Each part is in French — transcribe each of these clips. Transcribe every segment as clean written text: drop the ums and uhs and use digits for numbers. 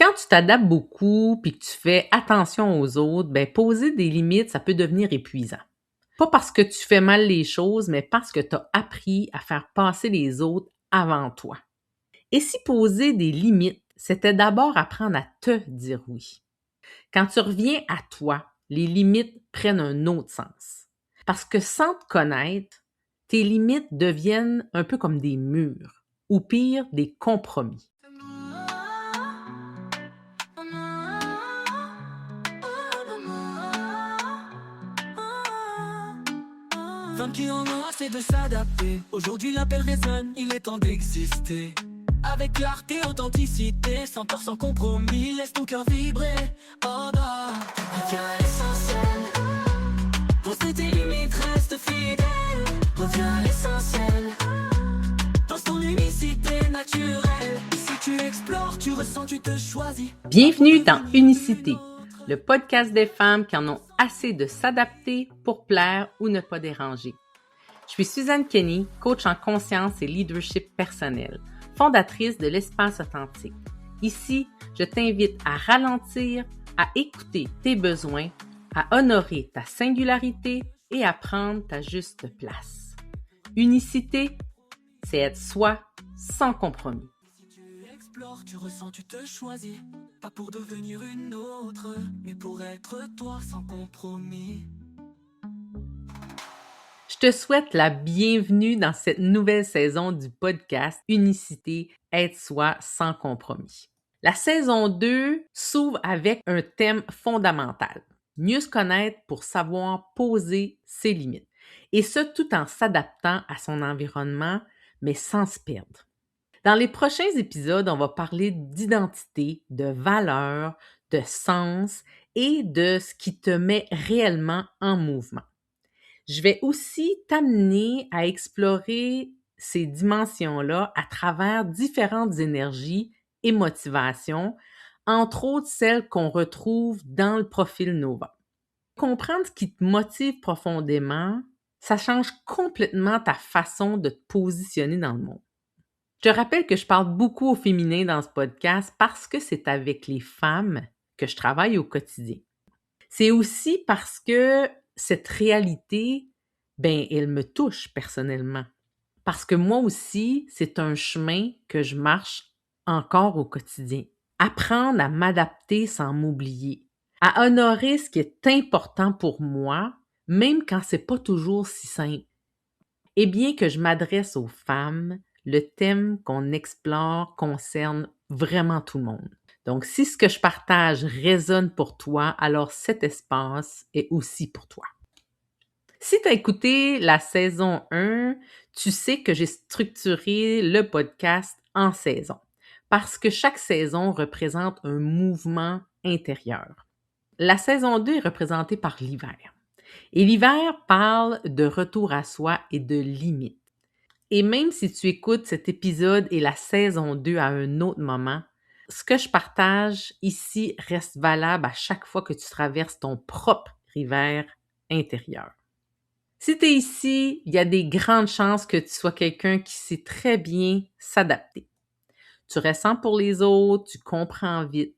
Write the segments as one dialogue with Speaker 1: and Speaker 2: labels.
Speaker 1: Quand tu t'adaptes beaucoup puis que tu fais attention aux autres, poser des limites, ça peut devenir épuisant. Pas parce que tu fais mal les choses, mais parce que tu as appris à faire passer les autres avant toi. Et si poser des limites, c'était d'abord apprendre à te dire oui. Quand tu reviens à toi, les limites prennent un autre sens. Parce que sans te connaître, tes limites deviennent un peu comme des murs, ou pire, des compromis.
Speaker 2: Femme qui en a assez de s'adapter. Aujourd'hui l'appel résonne, il est temps d'exister. Avec clarté, authenticité, sans peur, sans compromis, laisse ton cœur vibrer. Oh non, reviens à l'essentiel. Poser tes limites, reste fidèle. Reviens à l'essentiel. Dans ton unicité naturelle. Si tu explores, tu ressens, tu te choisis.
Speaker 1: Bienvenue dans Unicité, le podcast des femmes qui en ont assez de s'adapter pour plaire ou ne pas déranger. Je suis Suzanne Kenny, coach en conscience et leadership personnel, fondatrice de l'Espace Authentique. Ici, je t'invite à ralentir, à écouter tes besoins, à honorer ta singularité et à prendre ta juste place. Unicité, c'est être soi sans compromis.
Speaker 2: Tu ressens, tu te choisis. Pas pour devenir une autre, mais pour être toi sans compromis.
Speaker 1: Je te souhaite la bienvenue dans cette nouvelle saison du podcast Unicité, être soi sans compromis. La saison 2 s'ouvre avec un thème fondamental. Mieux se connaître pour savoir poser ses limites. Et ce, tout en s'adaptant à son environnement, mais sans se perdre. Dans les prochains épisodes, on va parler d'identité, de valeur, de sens et de ce qui te met réellement en mouvement. Je vais aussi t'amener à explorer ces dimensions-là à travers différentes énergies et motivations, entre autres celles qu'on retrouve dans le profil Nova. Comprendre ce qui te motive profondément, ça change complètement ta façon de te positionner dans le monde. Je te rappelle que je parle beaucoup au féminin dans ce podcast parce que c'est avec les femmes que je travaille au quotidien. C'est aussi parce que cette réalité, elle me touche personnellement. Parce que moi aussi, c'est un chemin que je marche encore au quotidien. Apprendre à m'adapter sans m'oublier. À honorer ce qui est important pour moi, même quand c'est pas toujours si simple. Et bien que je m'adresse aux femmes, le thème qu'on explore concerne vraiment tout le monde. Donc, si ce que je partage résonne pour toi, alors cet espace est aussi pour toi. Si tu as écouté la saison 1, tu sais que j'ai structuré le podcast en saison parce que chaque saison représente un mouvement intérieur. La saison 2 est représentée par l'hiver. Et l'hiver parle de retour à soi et de limites. Et même si tu écoutes cet épisode et la saison 2 à un autre moment, ce que je partage ici reste valable à chaque fois que tu traverses ton propre hiver intérieur. Si tu es ici, il y a des grandes chances que tu sois quelqu'un qui sait très bien s'adapter. Tu ressens pour les autres, tu comprends vite,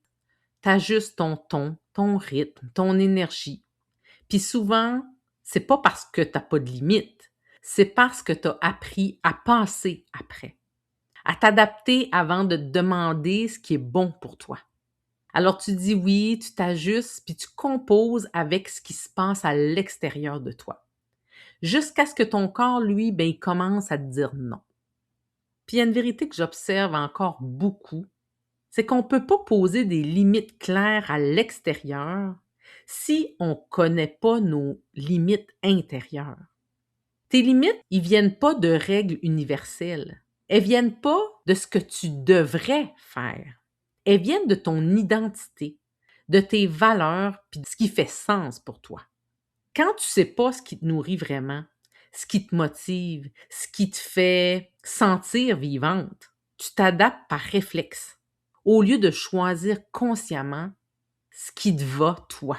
Speaker 1: tu ajustes ton ton, ton rythme, ton énergie. Puis souvent, c'est pas parce que tu n'as pas de limite, c'est parce que tu as appris à passer après, à t'adapter avant de te demander ce qui est bon pour toi. Alors tu dis oui, tu t'ajustes, puis tu composes avec ce qui se passe à l'extérieur de toi. Jusqu'à ce que ton corps, lui, il commence à te dire non. Puis il y a une vérité que j'observe encore beaucoup, c'est qu'on ne peut pas poser des limites claires à l'extérieur si on ne connaît pas nos limites intérieures. Tes limites, ils viennent pas de règles universelles. Elles viennent pas de ce que tu devrais faire. Elles viennent de ton identité, de tes valeurs, puis de ce qui fait sens pour toi. Quand tu sais pas ce qui te nourrit vraiment, ce qui te motive, ce qui te fait sentir vivante, tu t'adaptes par réflexe au lieu de choisir consciemment ce qui te va toi.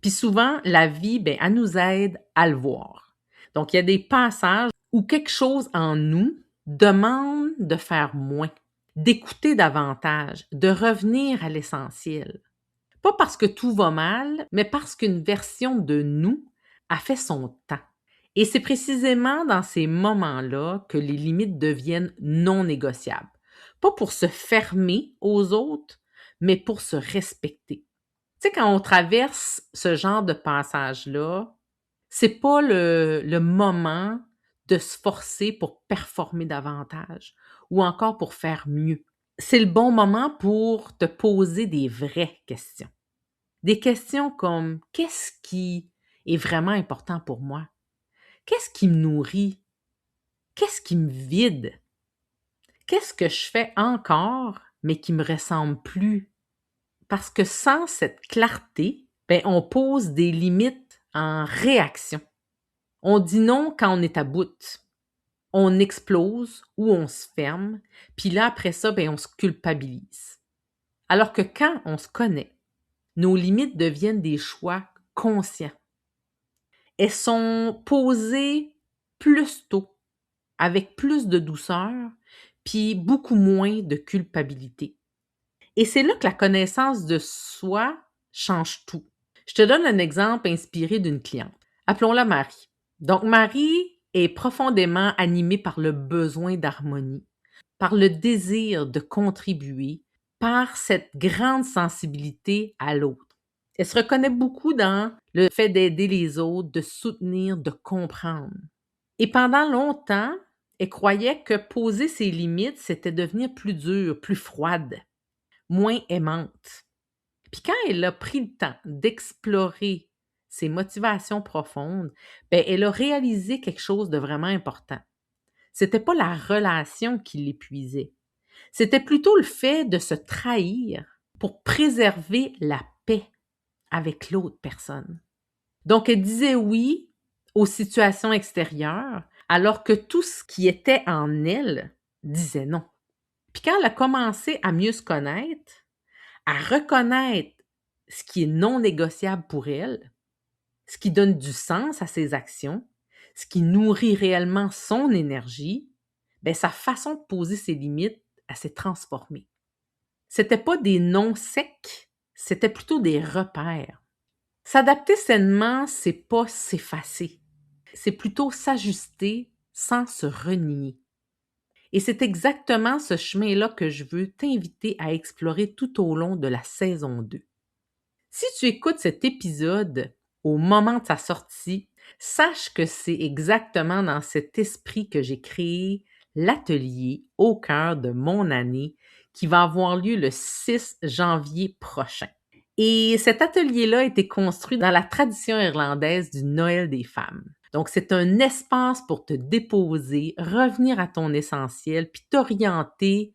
Speaker 1: Puis souvent, la vie, elle nous aide à le voir. Donc, il y a des passages où quelque chose en nous demande de faire moins. d'écouter davantage, de revenir à l'essentiel. Pas parce que tout va mal, mais parce qu'une version de nous a fait son temps. Et c'est précisément dans ces moments-là que les limites deviennent non négociables. Pas pour se fermer aux autres, mais pour se respecter. Tu sais, quand on traverse ce genre de passage-là, c'est pas le moment de se forcer pour performer davantage ou encore pour faire mieux. C'est le bon moment pour te poser des vraies questions. Des questions comme: qu'est-ce qui est vraiment important pour moi? Qu'est-ce qui me nourrit? Qu'est-ce qui me vide? Qu'est-ce que je fais encore, mais qui me ressemble plus? Parce que sans cette clarté, on pose des limites en réaction. On dit non quand on est à bout. On explose ou on se ferme, puis là, après ça, on se culpabilise. Alors que quand on se connaît, nos limites deviennent des choix conscients. Elles sont posées plus tôt, avec plus de douceur, puis beaucoup moins de culpabilité. Et c'est là que la connaissance de soi change tout. Je te donne un exemple inspiré d'une cliente. Appelons-la Marie. Donc, Marie est profondément animée par le besoin d'harmonie, par le désir de contribuer, par cette grande sensibilité à l'autre. Elle se reconnaît beaucoup dans le fait d'aider les autres, de soutenir, de comprendre. Et pendant longtemps, elle croyait que poser ses limites, c'était devenir plus dur, plus froide, moins aimante. Puis quand elle a pris le temps d'explorer ses motivations profondes, elle a réalisé quelque chose de vraiment important. C'était pas la relation qui l'épuisait. C'était plutôt le fait de se trahir pour préserver la paix avec l'autre personne. Donc, elle disait oui aux situations extérieures, alors que tout ce qui était en elle disait non. Puis quand elle a commencé à mieux se connaître, à reconnaître ce qui est non négociable pour elle, ce qui donne du sens à ses actions, ce qui nourrit réellement son énergie, sa façon de poser ses limites, elle s'est transformée. C'était pas des noms secs, c'était plutôt des repères. S'adapter sainement, c'est pas s'effacer. C'est plutôt s'ajuster sans se renier. Et c'est exactement ce chemin-là que je veux t'inviter à explorer tout au long de la saison 2. Si tu écoutes cet épisode au moment de sa sortie, sache que c'est exactement dans cet esprit que j'ai créé l'atelier au cœur de mon année qui va avoir lieu le 6 janvier prochain. Et cet atelier-là a été construit dans la tradition irlandaise du Noël des femmes. Donc, c'est un espace pour te déposer, revenir à ton essentiel, puis t'orienter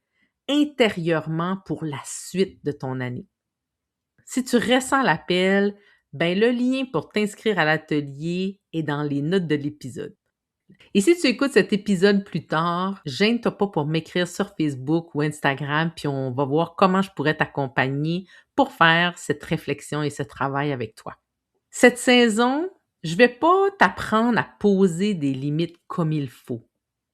Speaker 1: intérieurement pour la suite de ton année. Si tu ressens l'appel, le lien pour t'inscrire à l'atelier est dans les notes de l'épisode. Et si tu écoutes cet épisode plus tard, gêne-toi pas pour m'écrire sur Facebook ou Instagram, puis on va voir comment je pourrais t'accompagner pour faire cette réflexion et ce travail avec toi. Cette saison, je vais pas t'apprendre à poser des limites comme il faut.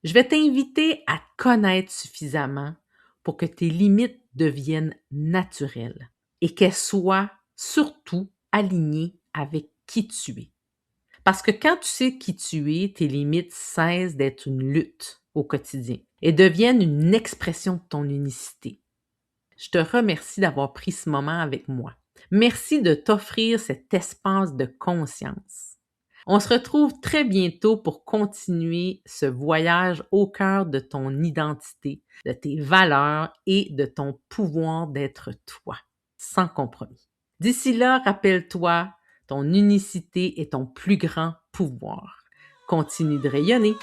Speaker 1: Je vais t'inviter à te connaître suffisamment pour que tes limites deviennent naturelles et qu'elles soient surtout alignées avec qui tu es. Parce que quand tu sais qui tu es, tes limites cessent d'être une lutte au quotidien et deviennent une expression de ton unicité. Je te remercie d'avoir pris ce moment avec moi. Merci de t'offrir cet espace de conscience. On se retrouve très bientôt pour continuer ce voyage au cœur de ton identité, de tes valeurs et de ton pouvoir d'être toi, sans compromis. D'ici là, rappelle-toi, ton unicité est ton plus grand pouvoir. Continue de rayonner.